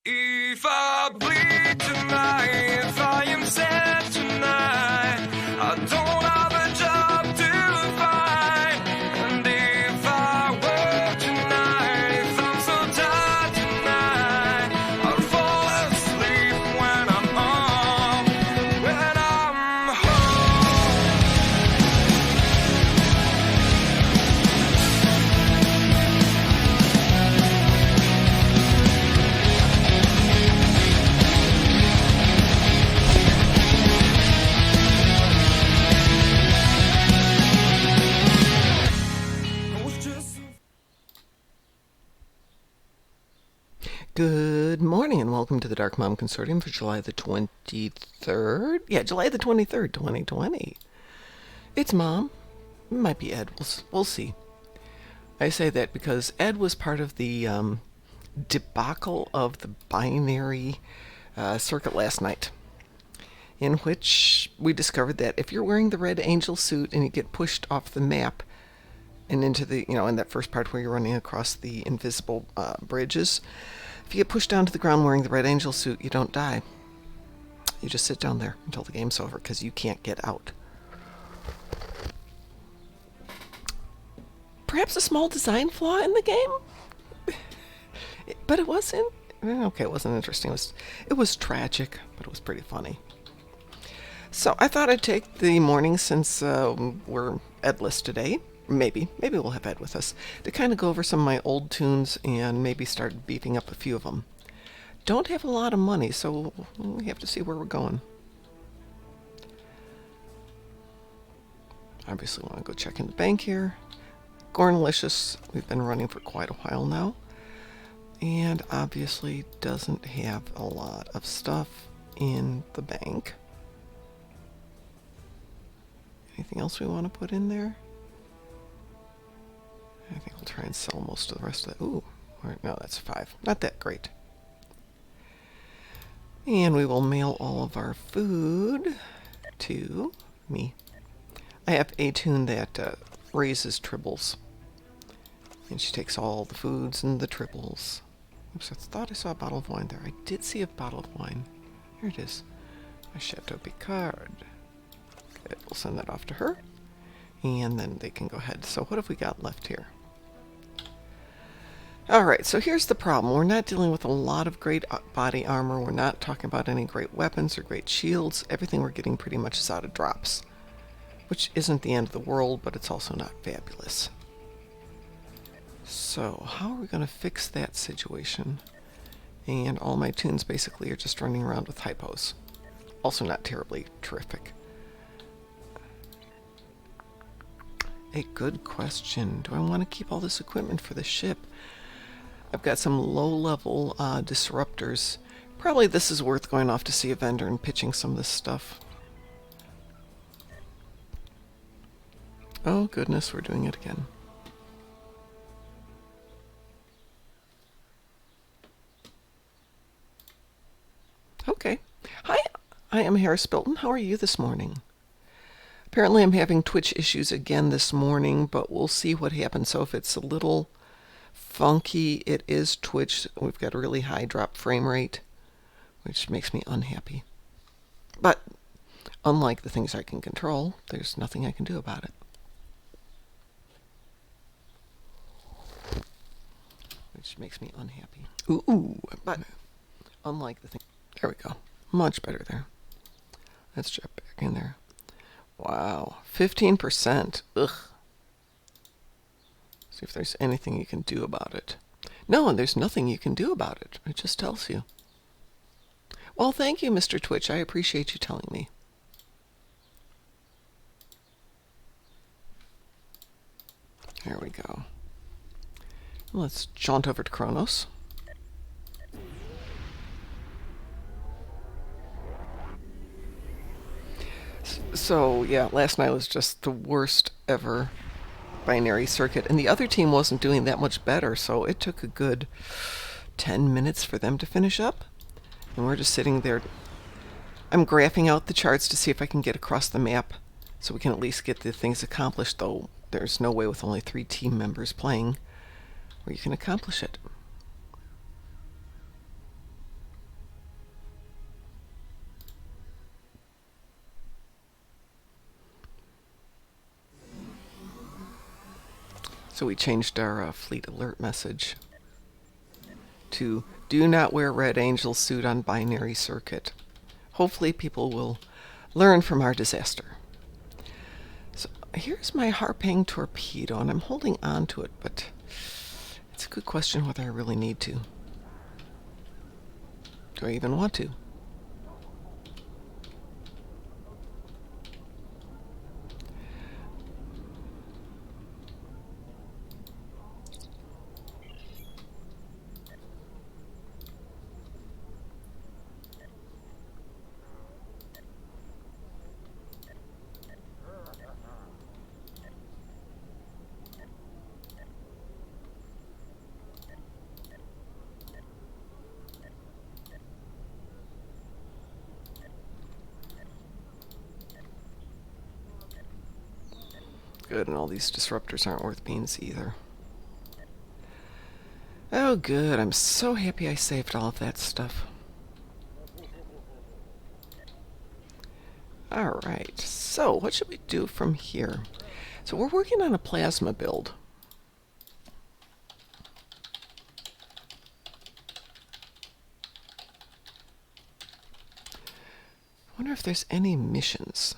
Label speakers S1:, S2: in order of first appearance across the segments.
S1: If I bleed tonight, if I am sad tonight, I don't have a job to find. And if I work tonight, if I'm so tired tonight, I'll fall asleep when I'm home, when I'm
S2: Good morning and welcome to the Darkmom Consortium for July the 23rd. Yeah, July the 23rd, 2020. It's Mom. It might be Ed. We'll see. I say that because Ed was part of the debacle of the binary circuit last night, in which we discovered that if you're wearing the red angel suit and you get pushed off the map and into the, in that first part where you're running across the invisible bridges, if you get pushed down to the ground wearing the red angel suit, you don't die. You just sit down there until the game's over because you can't get out. Perhaps a small design flaw in the game? But it wasn't. Okay, it wasn't interesting. It was tragic, but it was pretty funny. So I thought I'd take the morning, since we're Edless today. Maybe we'll have Ed with us, to kind of go over some of my old tunes and maybe start beefing up a few of them. Don't have a lot of money, so we have to see where we're going. Obviously want to go check in the bank here. Gornlicious, we've been running for quite a while now, and obviously doesn't have a lot of stuff in the bank. Anything else we want to put in there? I think we'll try and sell most of the rest of that. Ooh, no, that's 5. Not that great. And we will mail all of our food to me. I have a tune that raises tribbles. And she takes all the foods and the tribbles. Oops, I thought I saw a bottle of wine there. I did see a bottle of wine. Here it is. A Chateau Picard. Good, we'll send that off to her. And then they can go ahead. So what have we got left here? Alright, so here's the problem. We're not dealing with a lot of great body armor. We're not talking about any great weapons or great shields. Everything we're getting pretty much is out of drops. Which isn't the end of the world, but it's also not fabulous. So, how are we going to fix that situation? And all my tunes basically are just running around with hypos. Also not terribly terrific. A good question. Do I want to keep all this equipment for the ship? I've got some low-level disruptors. Probably this is worth going off to see a vendor and pitching some of this stuff. Oh goodness, we're doing it again. Okay. Hi, I am Harris Bilton. How are you this morning? Apparently I'm having Twitch issues again this morning, but we'll see what happens. So if it's a little funky, it is Twitch. We've got a really high drop frame rate, which makes me unhappy. But unlike the things I can control, there's nothing I can do about it. Which makes me unhappy. Ooh, but unlike the thing... There we go. Much better there. Let's jump back in there. Wow, 15%. Ugh. See if there's anything you can do about it. No, and there's nothing you can do about it. It just tells you. Well, thank you, Mr. Twitch. I appreciate you telling me. There we go. Let's jaunt over to Kronos. So, yeah, last night was just the worst ever binary circuit, and the other team wasn't doing that much better, so it took a good 10 minutes for them to finish up, and we're just sitting there. I'm graphing out the charts to see if I can get across the map so we can at least get the things accomplished, though there's no way with only 3 team members playing where you can accomplish it. So we changed our fleet alert message to do not wear Red Angel suit on binary circuit. Hopefully people will learn from our disaster. So here's my Harpang torpedo, and I'm holding on to it, but it's a good question whether I really need to. Do I even want to? Good, and all these disruptors aren't worth beans either. Oh, good. I'm so happy I saved all of that stuff. Alright, so what should we do from here? So we're working on a plasma build. I wonder if there's any missions.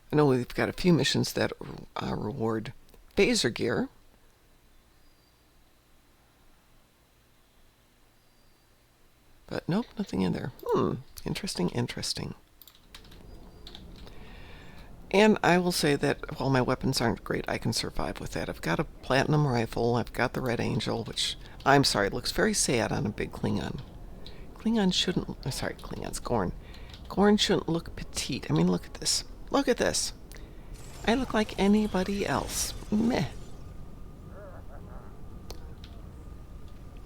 S2: I know we've got a few missions that reward phaser gear. But nope, nothing in there. Interesting, interesting. And I will say that while my weapons aren't great, I can survive with that. I've got a platinum rifle, I've got the Red Angel, which, I'm sorry, looks very sad on a big Klingon. Klingon shouldn't, sorry, Klingon's Gorn. Gorn shouldn't look petite. I mean, look at this. Look at this. I look like anybody else. Meh.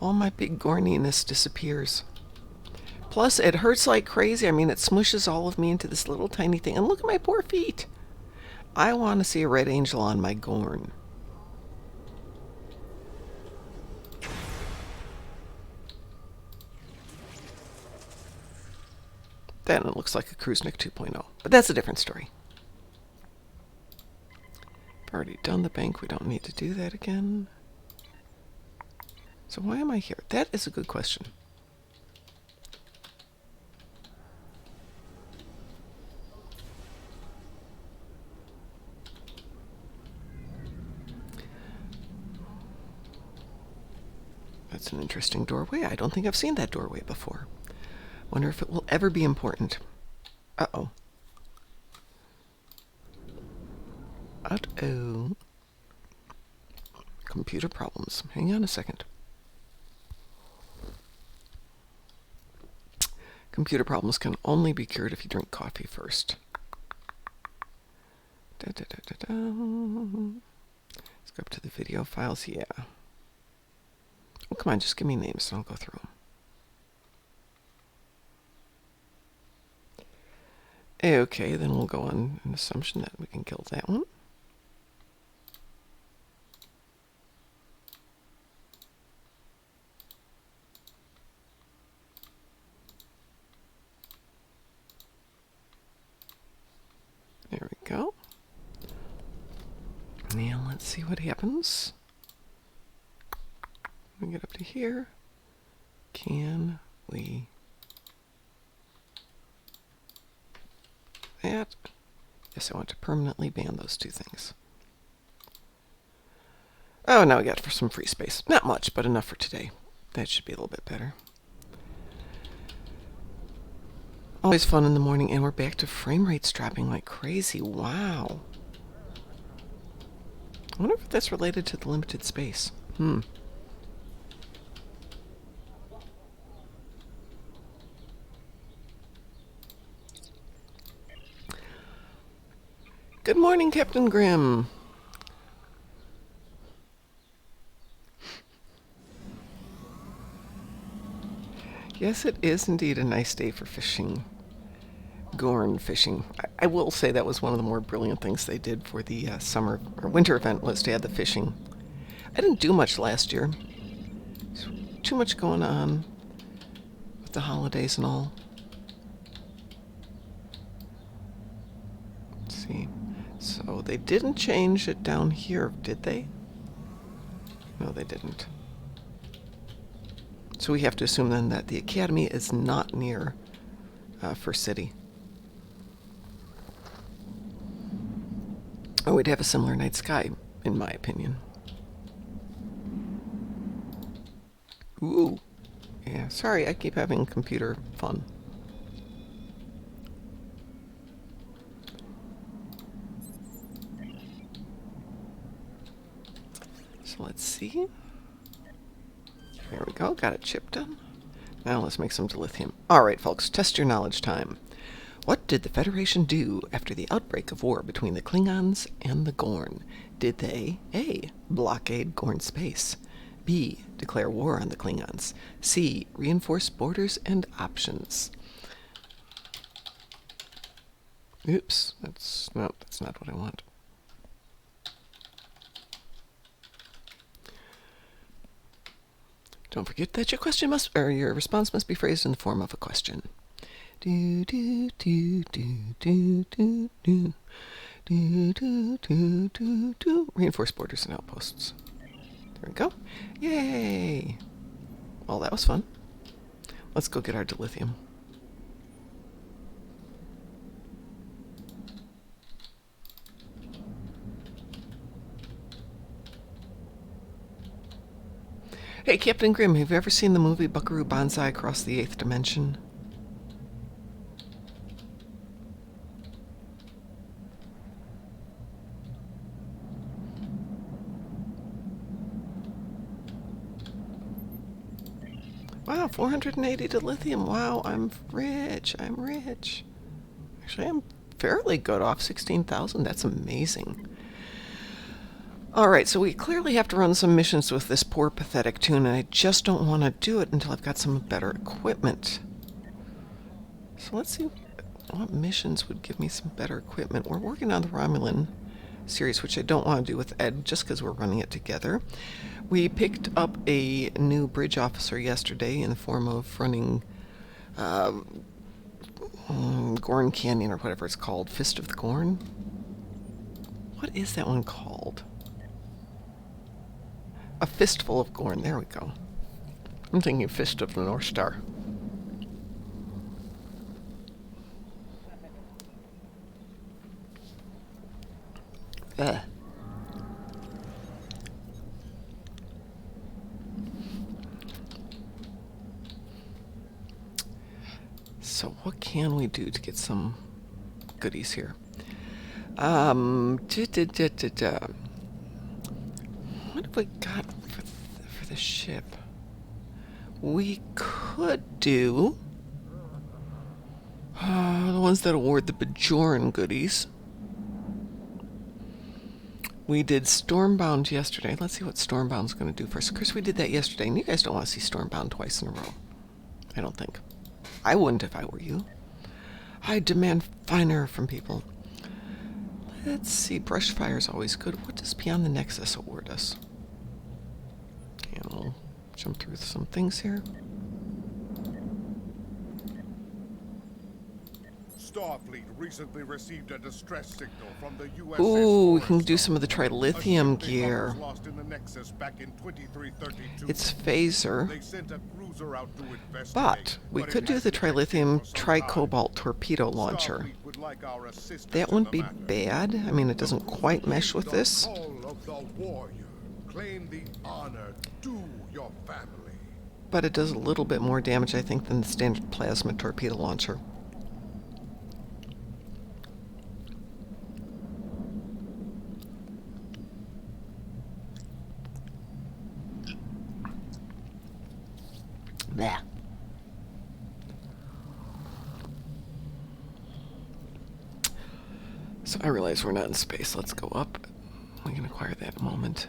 S2: All my big Gorniness disappears. Plus, it hurts like crazy. I mean, it smushes all of me into this little tiny thing. And look at my poor feet. I want to see a Red Angel on my Gorn. Then it looks like a Cruisnik 2.0. But that's a different story. I've already done the bank. We don't need to do that again. So why am I here? That is a good question. That's an interesting doorway. I don't think I've seen that doorway before. Wonder if it will ever be important. Uh-oh. Uh-oh. Computer problems. Hang on a second. Computer problems can only be cured if you drink coffee first. Da, da, da, da, da. Let's go up to the video files. Yeah. Oh, come on, just give me names and I'll go through them. Okay, then we'll go on an assumption that we can kill that one. There we go. Now let's see what happens. We get up to here. Can we... that? Yes, I want to permanently ban those two things. Oh, now we got for some free space. Not much, but enough for today. That should be a little bit better. Always fun in the morning, and we're back to frame rates dropping like crazy. Wow. I wonder if that's related to the limited space. Good morning, Captain Grimm. Yes, it is indeed a nice day for fishing. Gorn fishing. I will say that was one of the more brilliant things they did for the summer or winter event, was to add the fishing. I didn't do much last year. There's too much going on with the holidays and all. they didn't change it down here, did they? No, they didn't. So we have to assume then that the academy is not near First City. Oh, we'd have a similar night sky, in my opinion. Ooh. Yeah, sorry, I keep having computer fun. So let's see. There we go, got a chip done. Now let's make some dilithium. Alright, folks, test your knowledge time. What did the Federation do after the outbreak of war between the Klingons and the Gorn? Did they A. blockade Gorn space, B. declare war on the Klingons, C. reinforce borders and options? Oops, that's not what I want. Don't forget that your response must be phrased in the form of a question. Do do do do do do do do do do do do. Reinforce borders and outposts. There we go. Yay! Well, that was fun. Let's go get our dilithium. Hey, Captain Grimm, have you ever seen the movie Buckaroo Banzai Across the Eighth Dimension? Wow, 480 dilithium. Wow, I'm rich. I'm rich. Actually, I'm fairly good off 16,000. That's amazing. Alright, so we clearly have to run some missions with this poor, pathetic Toon, and I just don't want to do it until I've got some better equipment. So let's see what missions would give me some better equipment. We're working on the Romulan series, which I don't want to do with Ed, just because we're running it together. We picked up a new bridge officer yesterday in the form of running Gorn Canyon, or whatever it's called. Fist of the Gorn? What is that one called? A Fistful of Gorn. There we go. I'm thinking Fist of the North Star. Ugh. So what can we do to get some goodies here? What have we got for the ship? We could do the ones that award the Bajoran goodies. We did Stormbound yesterday. Let's see what Stormbound's going to do first. Of course, we did that yesterday, and you guys don't want to see Stormbound twice in a row. I don't think. I wouldn't if I were you. I demand finer from people. Let's see. Brushfire is always good. What does Beyond the Nexus award us? Okay, I'll jump through some things here.
S3: Starfleet recently received a distress signal from the USS
S2: Ooh, we can
S3: Forrestal,
S2: do some of the trilithium
S3: a ship they
S2: gear.
S3: thought was lost in the Nexus back in 2332.
S2: It's phaser.
S3: They sent a cruiser out to investigate,
S2: But we
S3: it
S2: could do the
S3: hasn't
S2: trilithium
S3: detected for some time.
S2: tricobalt torpedo launcher.
S3: Starfleet would like our assistance
S2: That
S3: in
S2: wouldn't
S3: the
S2: be
S3: matter.
S2: bad. I mean, it doesn't quite mesh with
S3: The
S2: this.
S3: call of the warrior. Claim the honor due your family.
S2: But it does a little bit more damage, I think, than the standard plasma torpedo launcher. There. So I realize we're not in space. Let's go up. We can acquire that in a moment.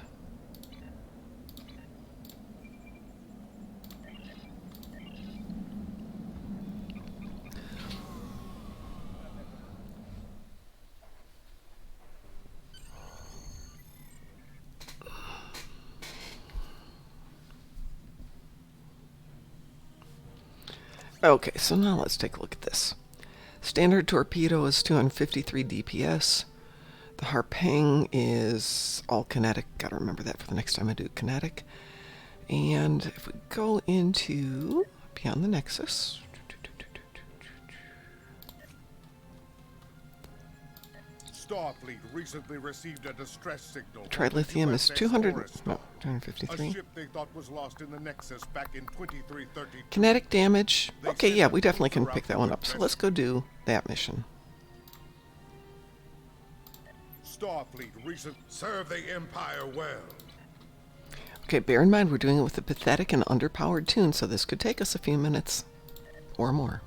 S2: Okay, so now let's take a look at this. Standard torpedo is 253 DPS. The Harpang is all kinetic. Gotta remember that for the next time I do kinetic. And if we go into Beyond the Nexus,
S3: Starfleet recently received a distress signal.
S2: trilithium is 200, no,
S3: A
S2: 253.
S3: ship they thought was lost in the Nexus back in 2332.
S2: Kinetic damage. Okay, yeah, we definitely can pick that one up. So let's go do that mission.
S3: Starfleet recent serve the Empire well.
S2: Okay, bear in mind we're doing it with a pathetic and underpowered tune, so this could take us a few minutes or more.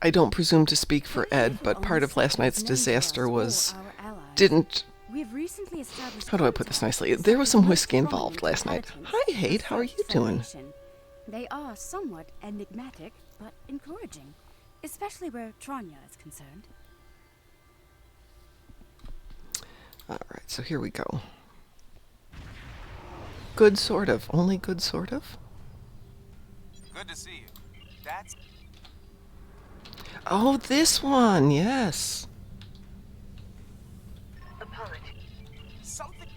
S2: I don't presume to speak for Ed, but part of last night's disaster was how do I put this nicely? There was some whiskey involved last night. Hi, Hate, how are you doing?
S4: They are somewhat enigmatic, but encouraging, especially where Tranya is concerned.
S2: Alright, so here we go. Good sort of. Only good sort of?
S5: Good to see you. That's...
S2: Oh, this one, yes.
S5: something...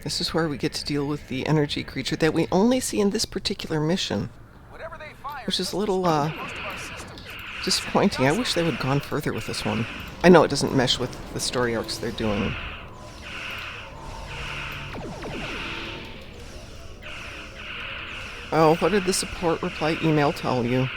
S2: This is where we get to deal with the energy creature that we only see in this particular mission,
S5: Whatever they fire,
S2: which is a little,
S5: most of our systems.
S2: disappointing. I wish they would have gone further with this one. I know it doesn't mesh with the story arcs they're doing. Oh, what did the support reply email tell you?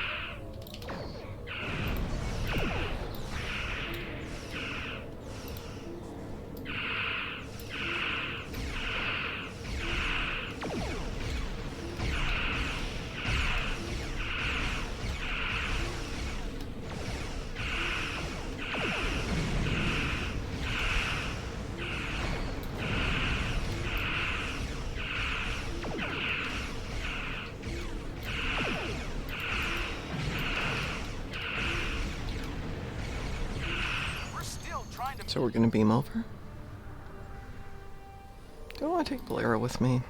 S2: So we're gonna beam over? Do I want to take Bolero with me?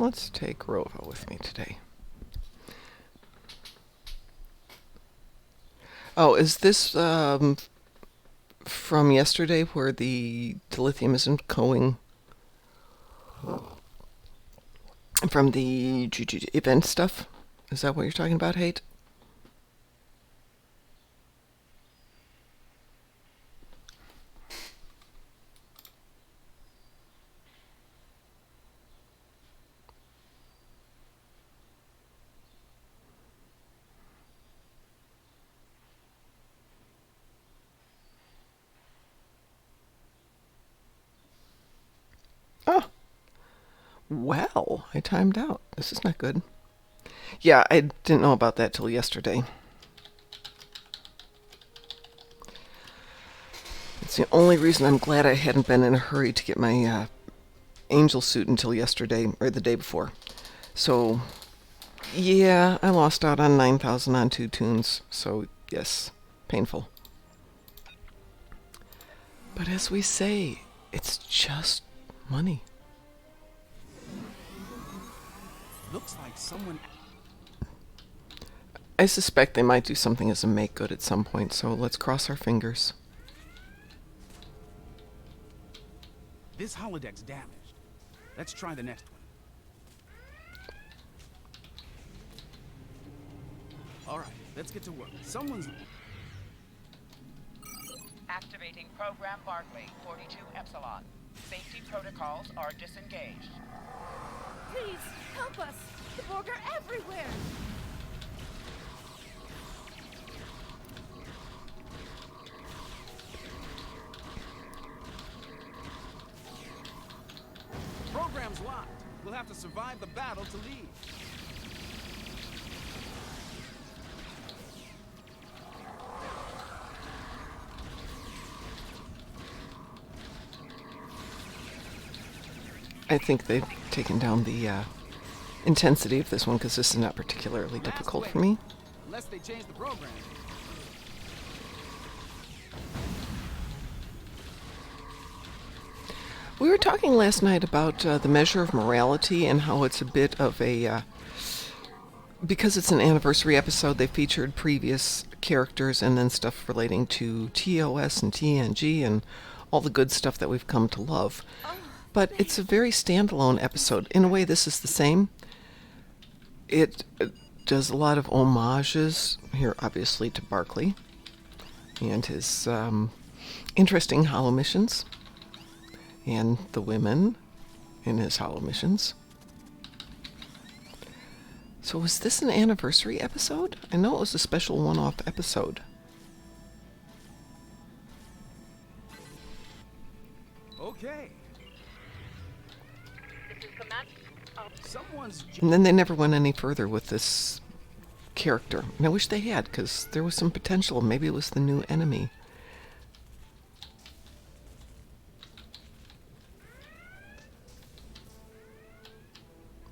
S2: Let's take Rova with me today. Oh, is this from yesterday where the dilithium isn't going from the event stuff? Is that what you're talking about, Hate? Oh. Well, I timed out. This is not good. Yeah, I didn't know about that till yesterday. It's the only reason I'm glad I hadn't been in a hurry to get my angel suit until yesterday, or the day before. So, yeah, I lost out on 9,000 on 2 Toons. So, yes, painful. But as we say, it's just money.
S5: Looks like someone...
S2: I suspect they might do something as a make good at some point, so let's cross our fingers.
S5: This holodeck's damaged. Let's try the next one. Alright, let's get to work. Someone's...
S6: Activating Program Barclay 42 Epsilon. Safety protocols are disengaged.
S4: Please, help us! The Borg are everywhere!
S5: Program's locked. We'll have to survive the battle to leave.
S2: I think they've taken down the intensity of this one because this is not particularly difficult for me.
S5: Unless they change the program.
S2: We were talking last night about the measure of morality and how it's a bit of a... because it's an anniversary episode, they featured previous characters and then stuff relating to TOS and TNG and all the good stuff that we've come to love. But it's a very standalone episode. In a way, this is the same. It does a lot of homages here, obviously, to Barclay and his interesting hollow missions and the women in his hollow missions. So was this an anniversary episode? I know it was a special one-off episode.
S5: Okay. Someone's...
S2: And then they never went any further with this character. And I wish they had, because there was some potential. Maybe it was the new enemy.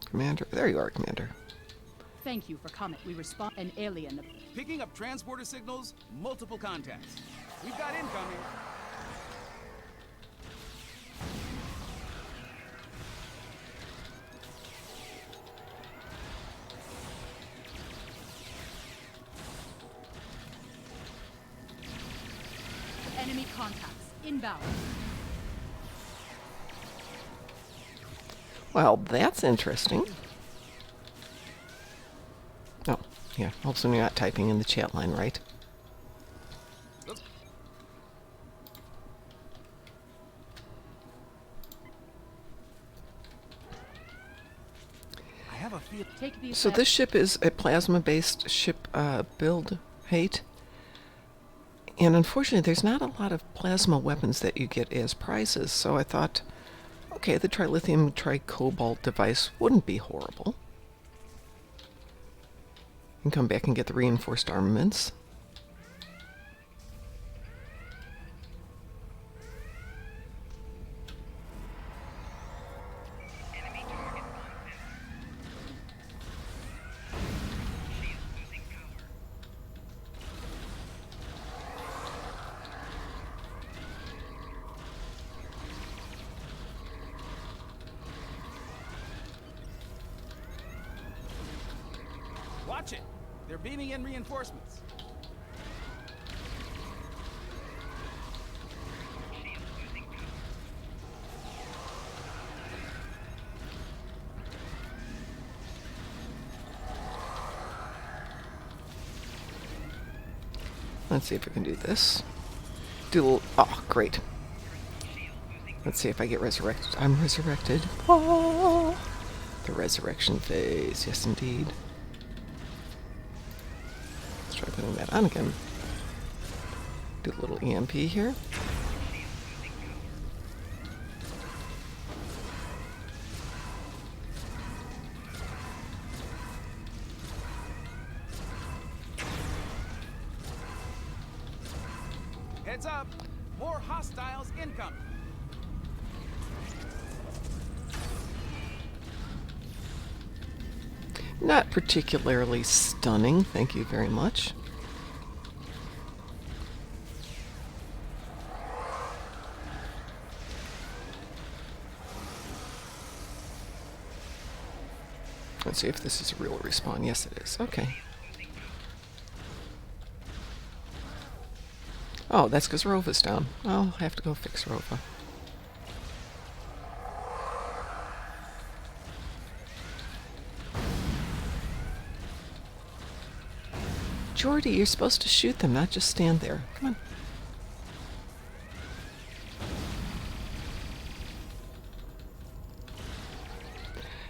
S2: Commander. There you are, Commander.
S7: Thank you for coming. We respond an alien.
S5: Picking up transporter signals, multiple contacts. We've got incoming.
S7: Enemy contacts inbound.
S2: Well, that's interesting. Oh, yeah. Also, you're not typing in the chat line, right?
S5: I have a feel.
S7: Take these.
S2: So this ship is a plasma-based ship build, Hate. And unfortunately, there's not a lot of plasma weapons that you get as prizes. So I thought, okay, the trilithium tricobalt device wouldn't be horrible. You can come back and get the reinforced armaments.
S5: Watch it. They're beaming in reinforcements.
S2: Let's see if we can do this. Do a little... Oh, great. Let's see if I get resurrected. I'm resurrected. Oh, the resurrection phase. Yes, indeed. Let's try putting that on again. Do a little EMP here.
S5: Heads up. More hostiles incoming.
S2: Not particularly stunning, thank you very much. Let's see if this is a real respawn. Yes, it is. Okay. Oh, that's because Rova's down. I'll have to go fix Rova. Jordy, you're supposed to shoot them, not just stand there. Come on.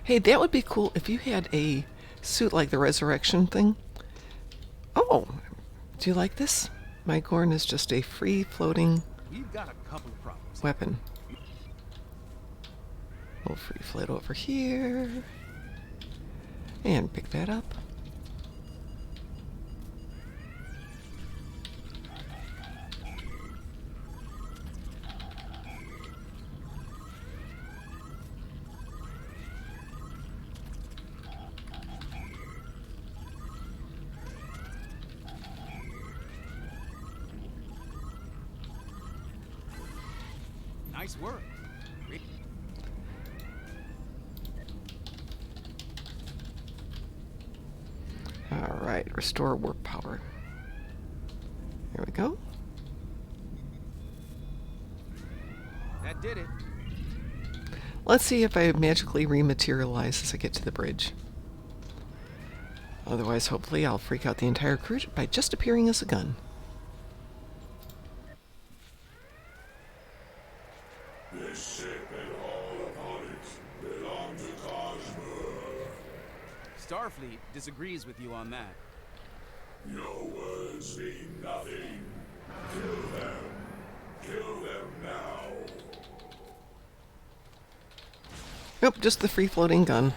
S2: Hey, that would be cool if you had a suit like the resurrection thing. Oh, do you like this? My Gorn is just a free-floating
S5: We've got a couple of problems.
S2: weapon. We'll free float over here. And pick that up.
S5: Nice work. Great.
S2: Alright, restore warp power. Here we go.
S5: That did it.
S2: Let's see if I magically rematerialize as I get to the bridge. Otherwise, hopefully, I'll freak out the entire crew by just appearing as a gun.
S8: This ship and all upon it belong to Cosmo.
S5: Starfleet disagrees with you on that.
S8: Your words mean nothing. Kill them. Kill them now.
S2: Nope, just the free-floating gun.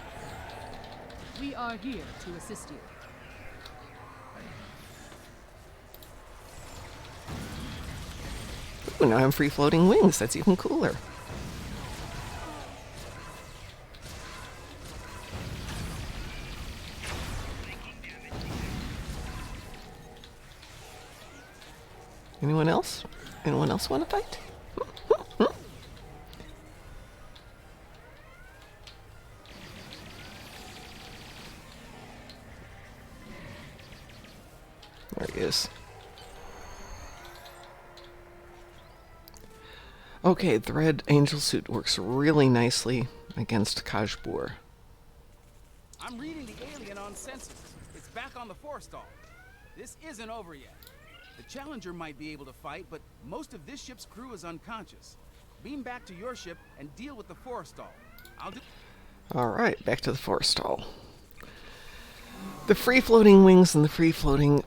S7: We are here to assist you.
S2: Ooh, now I'm free-floating wings. That's even cooler. Anyone else? Anyone else want to fight? There he is. Okay, the red angel suit works really nicely against Kajbur.
S5: I'm reading the alien on sensors. It's back on the forestall. This isn't over yet. The Challenger might be able to fight, but most of this ship's crew is unconscious. Beam back to your ship and deal with the forestall. I'll do...
S2: Alright, back to the forestall. The free-floating wings and the free-floating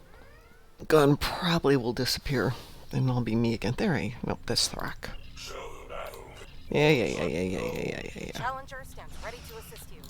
S2: gun probably will disappear. Then it'll be me again. There I... Nope, that's Thrak.
S8: Show the battle.
S2: Yeah.
S9: Challenger stands ready to assist you.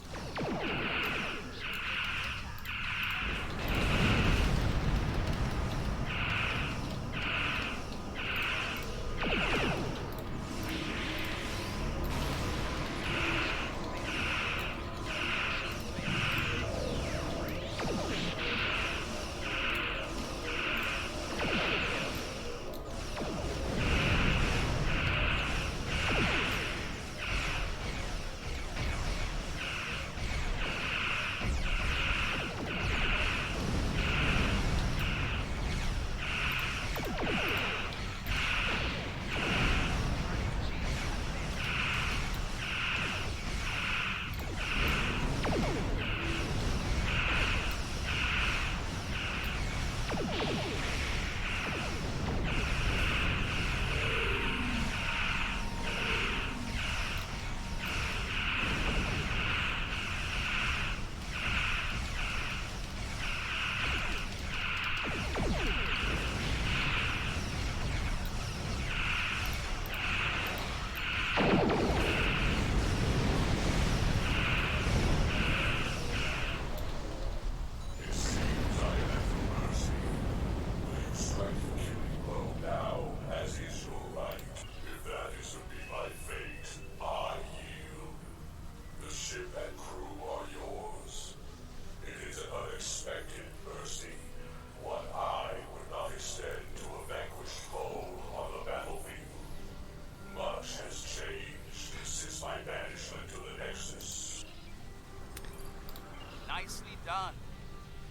S5: Nicely done.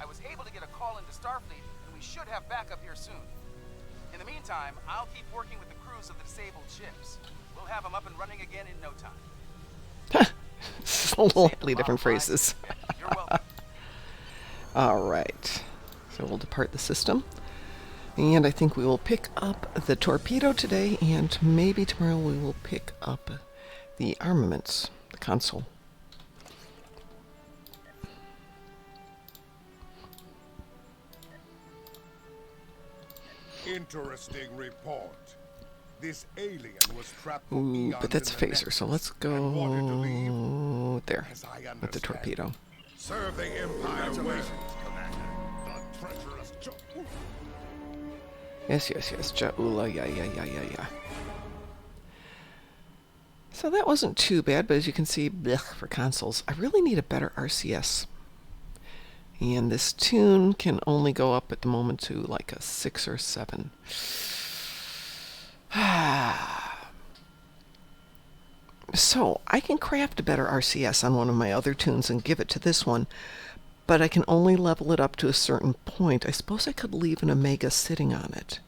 S5: I was able to get a call into Starfleet, and we should have backup here soon. In the meantime, I'll keep working with the crews of the disabled ships. We'll have them up and running again in no time.
S2: Slightly different phrases.
S5: You're welcome.
S2: Alright. So we'll depart the system. And I think we will pick up the torpedo today, and maybe tomorrow we will pick up the armaments, the console.
S3: Interesting report. This alien was trapped for
S2: Ooh,
S3: eons
S2: but that's a
S3: in the
S2: phaser, so
S3: Nexus
S2: let's
S3: and wanted to leave.
S2: go there
S3: As I
S2: with the
S3: understand.
S2: torpedo.
S3: Serve the Empire well, Commander. The treacherous
S2: Yes, Ja'ula, yeah. So that wasn't too bad, but as you can see, blech, for consoles, I really need a better RCS. And this tune can only go up at the moment to like a 6 or 7. So I can craft a better RCS on one of my other Toons and give it to this one, but I can only level it up to a certain point. I suppose I could leave an Omega sitting on it.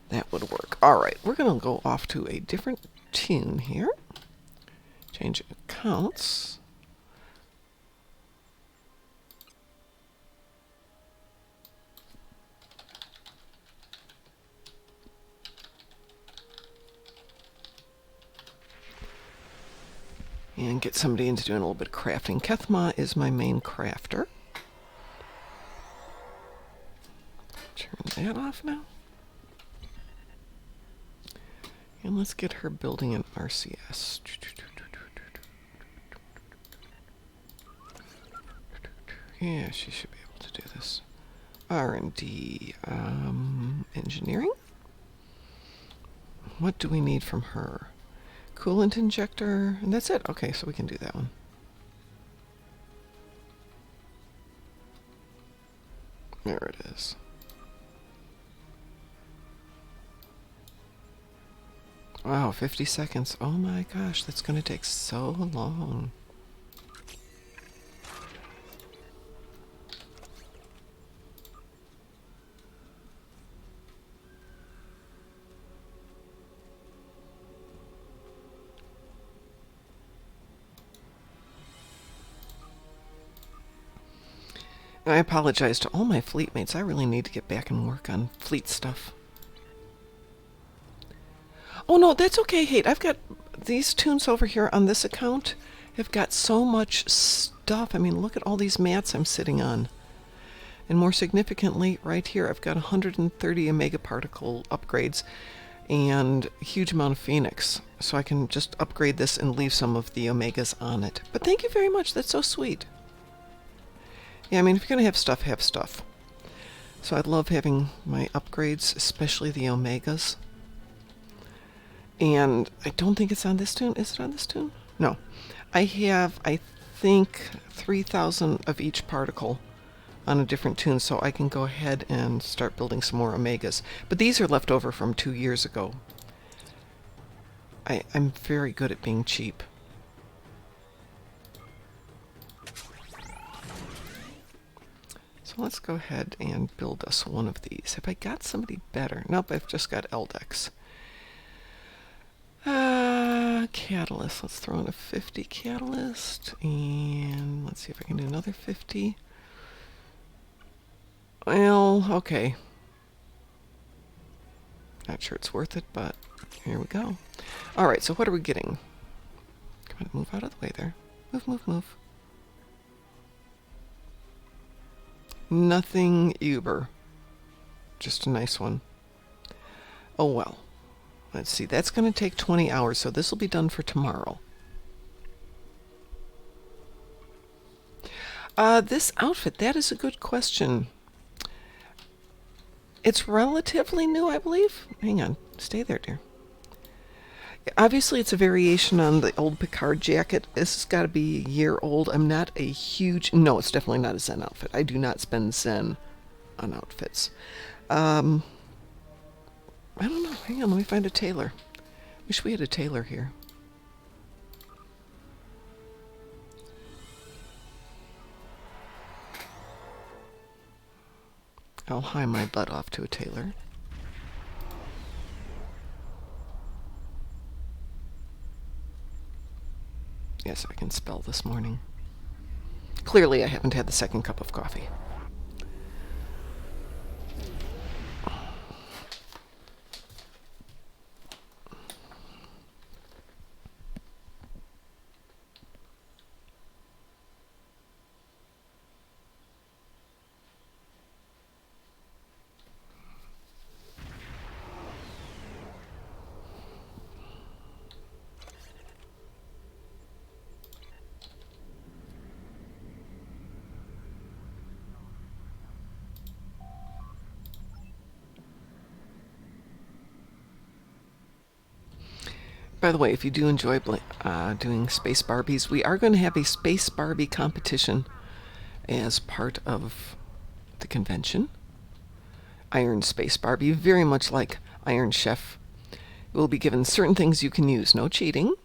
S2: That would work. Alright, we're going to go off to a different Toon here. Change accounts. And get somebody into doing a little bit of crafting. Kethma is my main crafter. Turn that off now. And let's get her building an RCS. Yeah, she should be able to do this. R&D, engineering? What do we need from her? Coolant injector, and that's it. Okay, so we can do that one. There it is. Wow, 50 seconds. Oh my gosh, that's going to take so long. I apologize to all my fleet mates. I really need to get back and work on fleet stuff. Oh no, that's okay, Hate. I've got these Toons over here on this account have got so much stuff. I mean, look at all these mats I'm sitting on. And more significantly, right here, I've got 130 Omega particle upgrades and a huge amount of Phoenix. So I can just upgrade this and leave some of the Omegas on it. But thank you very much. That's so sweet. Yeah, I mean, if you're going to have stuff, have stuff. So I love having my upgrades, especially the Omegas. And I don't think it's on this Toon. Is it on this Toon? No. I have, I think, 3,000 of each particle on a different Toon, so I can go ahead and start building some more Omegas. But these are left over from 2 years ago. I'm very good at being cheap. So let's go ahead and build us one of these. Have I got somebody better? Nope, I've just got Eldex. Catalyst. Let's throw in a 50 catalyst. And let's see if I can do another 50. Well, okay. Not sure it's worth it, but here we go. Alright, so what are we getting? Come on, move out of the way there. Move, move, move. Nothing uber. Just a nice one. Oh well. Let's see, that's going to take 20 hours, so this will be done for tomorrow. This outfit, that is a good question. It's relatively new, I believe. Hang on, stay there, dear. Obviously, it's a variation on the old Picard jacket. This has got to be a year old. I'm not a huge... No, it's definitely not a Zen outfit. I do not spend Zen on outfits. I don't know. Hang on, let me find a tailor. Wish we had a tailor here. I'll hie my butt off to a tailor. Yes, I can spell this morning. Clearly, I haven't had the second cup of coffee. By the way, if you do enjoy doing Space Barbies, we are going to have a Space Barbie competition as part of the convention. Iron Space Barbie, very much like Iron Chef, will be given certain things you can use. No cheating.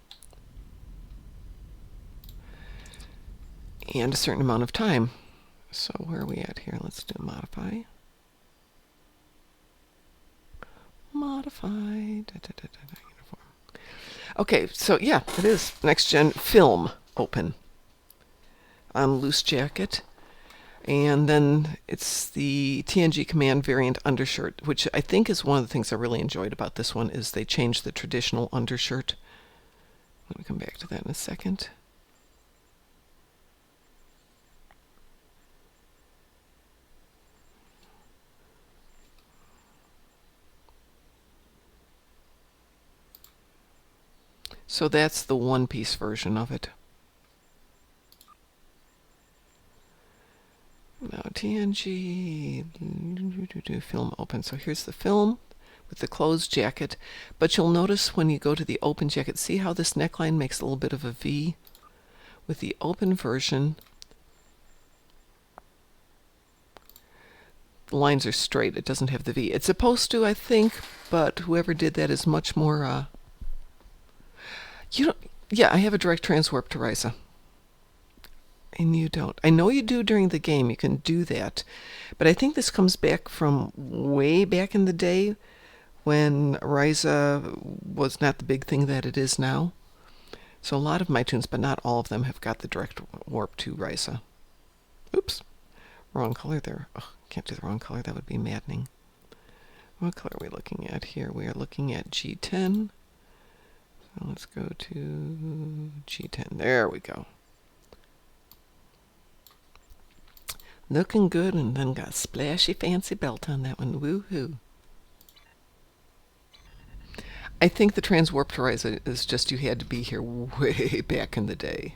S2: and a certain amount of time. So where are we at here? Let's do modify. Modify. Uniform. Okay, so yeah, it is. Next gen film open. On loose jacket. And then it's the TNG Command variant undershirt, which I think is one of the things I really enjoyed about this one, is they changed the traditional undershirt. Let me come back to that in a second. So that's the one-piece version of it. Now TNG film open. So here's the film with the closed jacket. But you'll notice when you go to the open jacket, see how this neckline makes a little bit of a V? With the open version, the lines are straight. It doesn't have the V. It's supposed to, I think, but whoever did that is much more... Yeah, I have a direct transwarp to Risa. And you don't. I know you do during the game. You can do that. But I think this comes back from way back in the day when Risa was not the big thing that it is now. So a lot of my tunes, but not all of them, have got the direct warp to Risa. Oops. Wrong color there. Oh, can't do the wrong color. That would be maddening. What color are we looking at here? We are looking at G10. So let's go to G10. There we go. Looking good, and then got a splashy fancy belt on that one. Woohoo. I think the transwarp to Risa is just you had to be here way back in the day.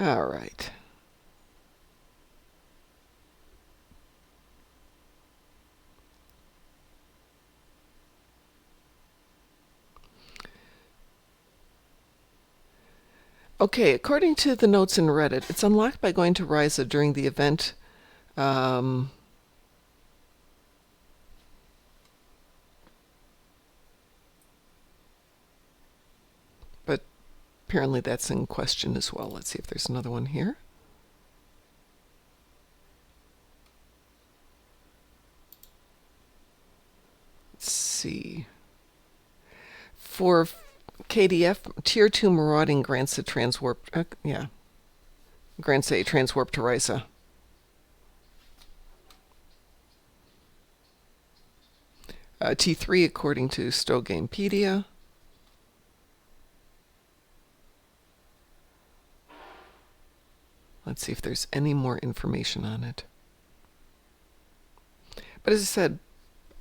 S2: All right. Okay, according to the notes in Reddit, it's unlocked by going to Risa during the event. But apparently that's in question as well. Let's see if there's another one here. Let's see. For KDF, Tier 2 Marauding grants a transwarp... grants a transwarp to Risa. T3, according to Stogamepedia. Let's see if there's any more information on it. But as I said,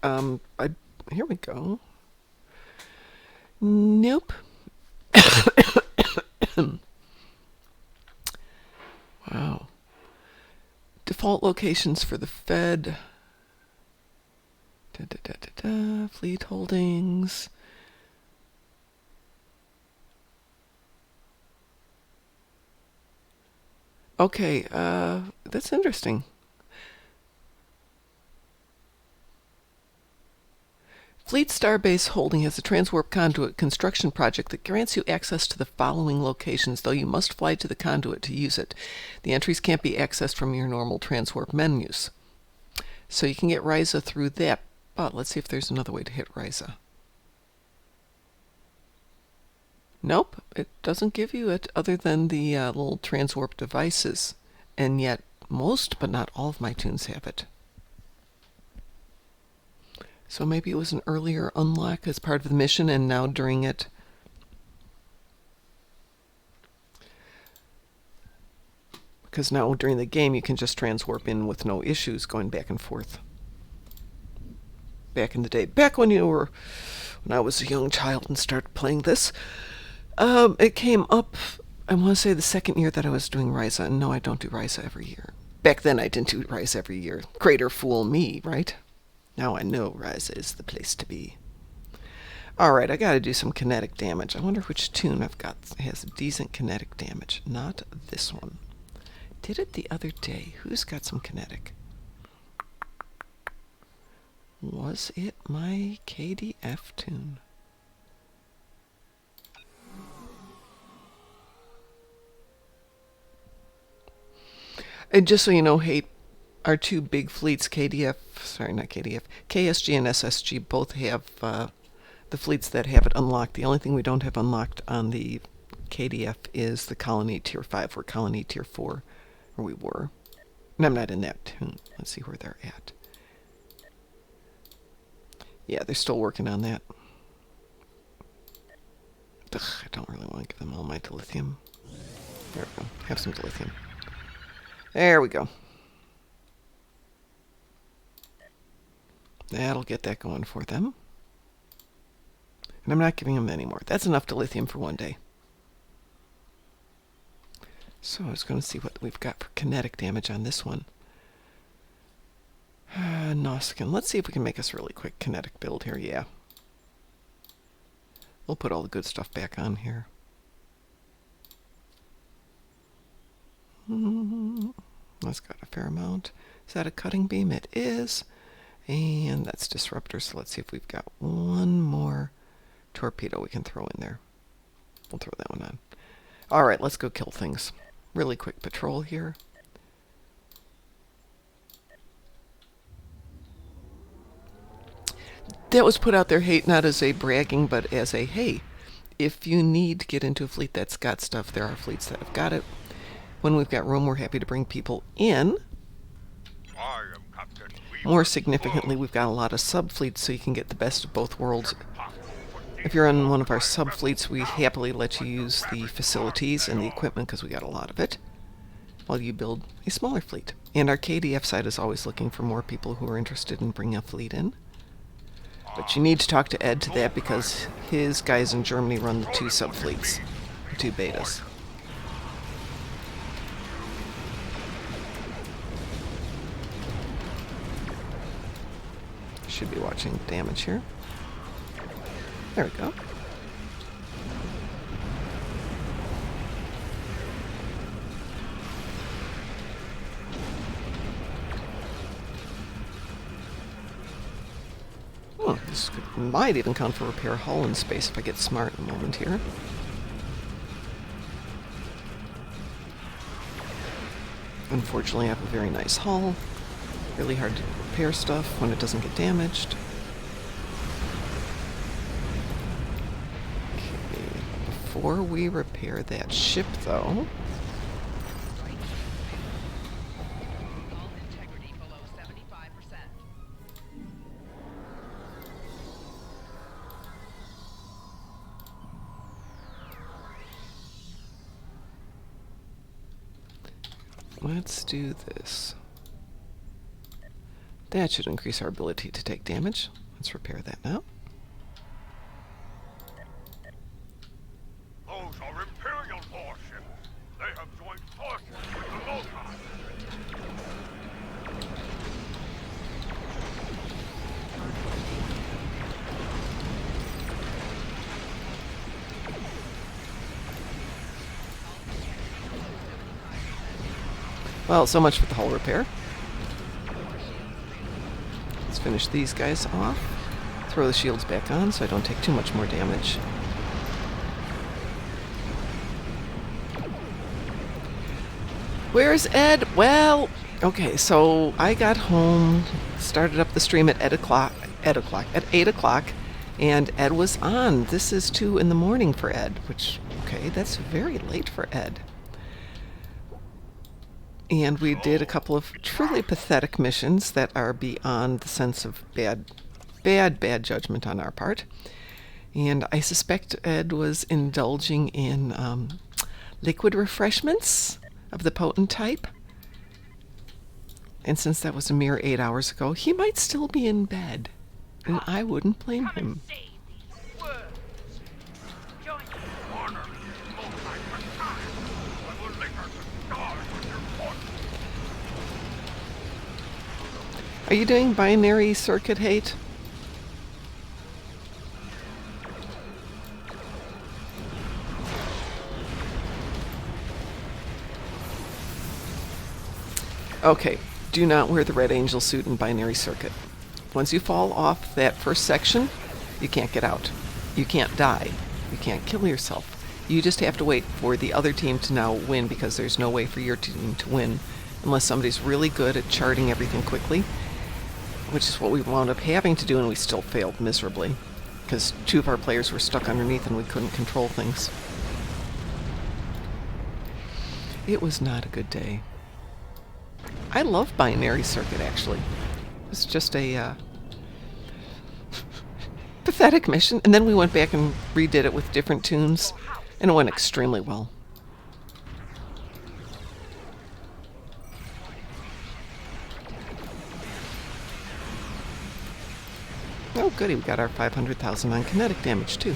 S2: here we go. Nope. Wow. Default locations for the Fed. Fleet holdings. Okay, that's interesting. Fleet Starbase Holding has a transwarp conduit construction project that grants you access to the following locations, though you must fly to the conduit to use it. The entries can't be accessed from your normal transwarp menus. So you can get Risa through that, but let's see if there's another way to hit Risa. Nope, it doesn't give you it other than the little transwarp devices, and yet most, but not all of my tunes have it. So maybe it was an earlier unlock as part of the mission, and now during it... Because now during the game you can just transwarp in with no issues going back and forth. Back in the day. Back when I was a young child and started playing this, it came up, I want to say the second year that I was doing Risa, and no, I don't do Risa every year. Back then I didn't do Rise every year. Greater fool me, right? Now I know Rise is the place to be. Alright, I gotta do some kinetic damage. I wonder which Toon I've got has decent kinetic damage. Not this one. Did it the other day. Who's got some kinetic? Was it my KDF Toon? And just so you know, hey, our two big fleets, KSG and SSG, both have the fleets that have it unlocked. The only thing we don't have unlocked on the KDF is the Colony Tier 5. We're Colony Tier 4, or we were. And I'm not in that Toon. Let's see where they're at. Yeah, they're still working on that. Ugh, I don't really want to give them all my dilithium. There we go. Have some dilithium. There we go. That'll get that going for them. And I'm not giving them any more. That's enough dilithium for one day. So I was going to see what we've got for kinetic damage on this one. Nausicaan. Let's see if we can make us a really quick kinetic build here. Yeah. We'll put all the good stuff back on here. That's got a fair amount. Is that a cutting beam? It is. And that's disruptor. So let's see if we've got one more torpedo we can throw in there. We'll throw that one on. Alright, let's go kill things. Really quick patrol here. That was put out there, hey, not as a bragging, but as a, hey, if you need to get into a fleet that's got stuff, there are fleets that have got it. When we've got room, we're happy to bring people in. More significantly, we've got a lot of sub-fleets, so you can get the best of both worlds. If you're on one of our sub-fleets, we happily let you use the facilities and the equipment, because we got a lot of it, while you build a smaller fleet. And our KDF side is always looking for more people who are interested in bringing a fleet in. But you need to talk to Ed to that, because his guys in Germany run the two sub-fleets, the two betas. Should be watching damage here. There we go. This might even count for repair hull in space if I get smart in a moment here. Unfortunately, I have a very nice hull. Really hard to repair stuff when it doesn't get damaged. Okay, before we repair that ship, though... let's do this. That should increase our ability to take damage. Let's repair that now.
S8: Those are Imperial warships. They have joined forces with the Loci.
S2: Well, so much for the hull repair. Let's finish these guys off. Throw the shields back on so I don't take too much more damage. Where's Ed? Well, okay, so I got home, started up the stream at 8 o'clock, and Ed was on. This is 2 in the morning for Ed, which, okay, that's very late for Ed. And we did a couple of truly pathetic missions that are beyond the sense of bad judgment on our part. And I suspect Ed was indulging in liquid refreshments of the potent type. And since that was a mere 8 hours ago, he might still be in bed. And I wouldn't blame him. Are you doing binary circuit hate? Okay, do not wear the Red Angel suit in binary circuit. Once you fall off that first section, you can't get out. You can't die. You can't kill yourself. You just have to wait for the other team to now win, because there's no way for your team to win unless somebody's really good at charting everything quickly, which is what we wound up having to do, and we still failed miserably because 2 of our players were stuck underneath and we couldn't control things. It was not a good day. I love binary circuit, actually. It's just a pathetic mission, and then we went back and redid it with different tunes, and it went extremely well. Oh goody, we got our 500,000 on kinetic damage too.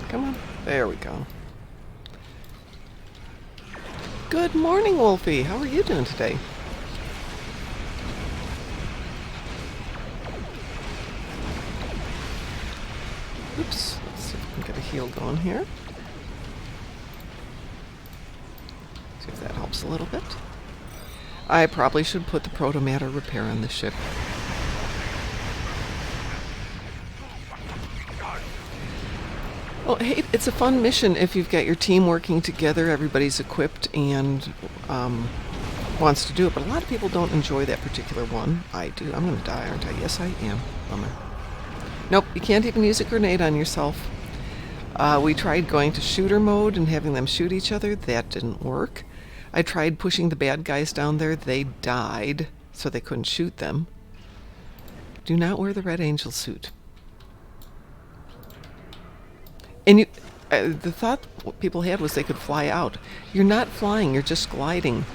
S2: Come on. There we go. Good morning, Wolfie. How are you doing today? Oops. Let's see if we can get a heal going here. See if that helps a little bit. I probably should put the protomatter repair on the ship. Well, hey, it's a fun mission if you've got your team working together, everybody's equipped and wants to do it, but a lot of people don't enjoy that particular one. I do. I'm going to die, aren't I? Yes, I am. Bummer. Nope, you can't even use a grenade on yourself. We tried going to shooter mode and having them shoot each other. That didn't work. I tried pushing the bad guys down there. They died, so they couldn't shoot them. Do not wear the Red Angel suit. And you, the thought people had was they could fly out. You're not flying, you're just gliding.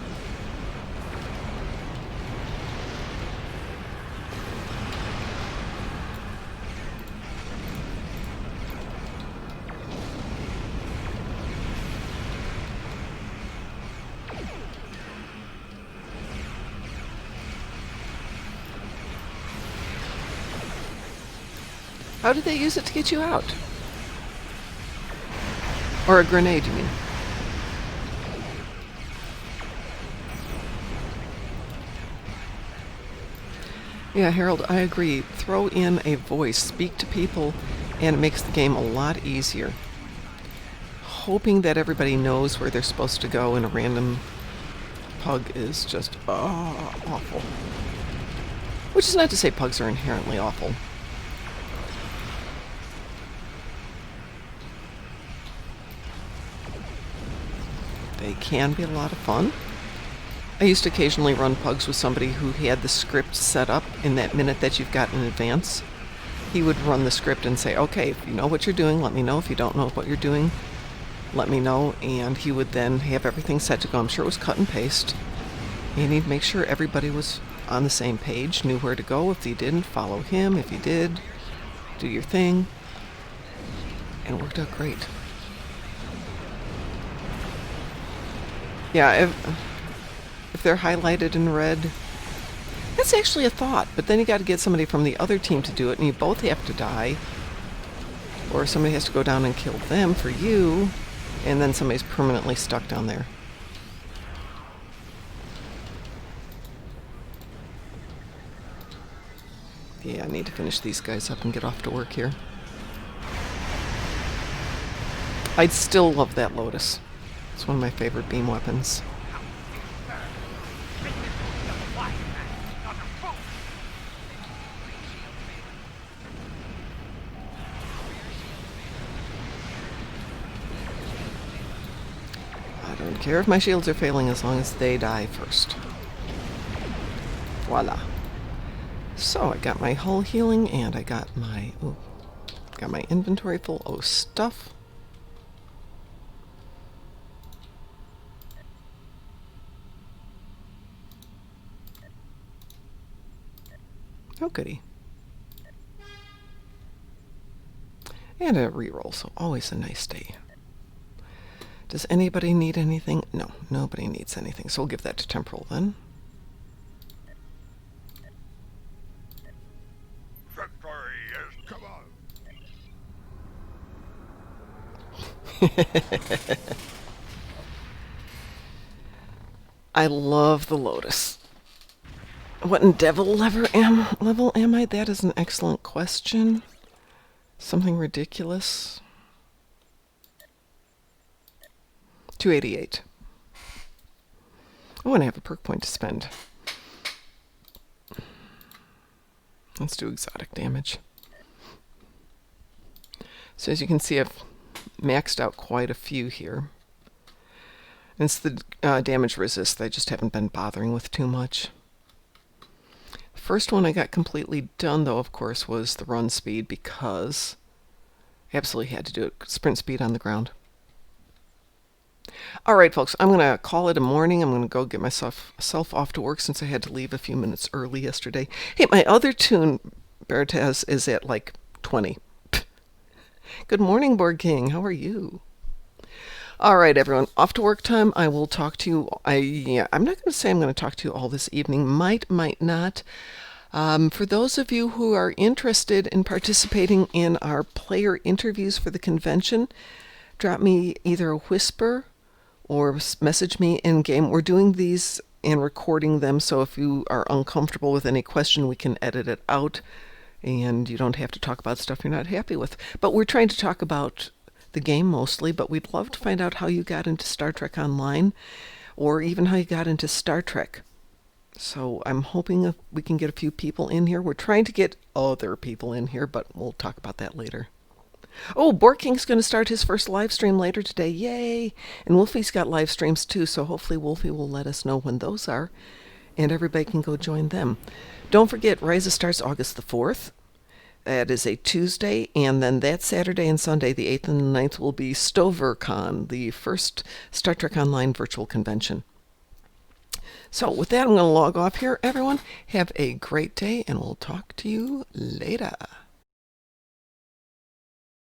S2: How did they use it to get you out? Or a grenade, you mean? Yeah, Harold, I agree. Throw in a voice, speak to people, and it makes the game a lot easier. Hoping that everybody knows where they're supposed to go in a random pug is just awful. Which is not to say pugs are inherently awful. They can be a lot of fun. I used to occasionally run pugs with somebody who had the script set up in that minute that you've got in advance. He would run the script and say, okay, if you know what you're doing, let me know. If you don't know what you're doing, let me know. And he would then have everything set to go. I'm sure it was cut and paste. And he'd make sure everybody was on the same page, knew where to go. If you didn't, follow him. If you did, do your thing. And it worked out great. Yeah, if they're highlighted in red, that's actually a thought, but then you got to get somebody from the other team to do it, and you both have to die, or somebody has to go down and kill them for you, and then somebody's permanently stuck down there. Yeah, I need to finish these guys up and get off to work here. I'd still love that Lotus. It's one of my favorite beam weapons. I don't care if my shields are failing as long as they die first. Voila. So I got my hull healing and I got my inventory full of stuff. Oh, goody. And a reroll, so always a nice day. Does anybody need anything? No, nobody needs anything, so we'll give that to Temporal then.
S3: Victory is come on.
S2: I love the Lotus. What in devil level am I? That is an excellent question. Something ridiculous. 288. Oh, and I have a perk point to spend. Let's do exotic damage. So as you can see, I've maxed out quite a few here. And it's the damage resist that I just haven't been bothering with too much. The first one I got completely done, though, of course, was the run speed, because I absolutely had to do it. Sprint speed on the ground. Alright, folks, I'm going to call it a morning. I'm going to go get myself off to work since I had to leave a few minutes early yesterday. Hey, my other Toon, Bertaz, is at like 20. Good morning, Board King. How are you? Alright, everyone. Off to work time. I will talk to you. I'm not going to say I'm going to talk to you all this evening. Might not. For those of you who are interested in participating in our player interviews for the convention, drop me either a whisper or message me in game. We're doing these and recording them, so if you are uncomfortable with any question, we can edit it out, and you don't have to talk about stuff you're not happy with. But we're trying to talk about the game mostly, but we'd love to find out how you got into Star Trek Online, or even how you got into Star Trek. So I'm hoping we can get a few people in here. We're trying to get other people in here, but we'll talk about that later. Oh, Bork King's going to start his first live stream later today. Yay! And Wolfie's got live streams too, so hopefully Wolfie will let us know when those are, and everybody can go join them. Don't forget, Ryza starts August the 4th. That is a Tuesday, and then that Saturday and Sunday, the 8th and the 9th, will be StoverCon, the first Star Trek Online virtual convention. So with that, I'm going to log off here, everyone. Have a great day, and we'll talk to you later.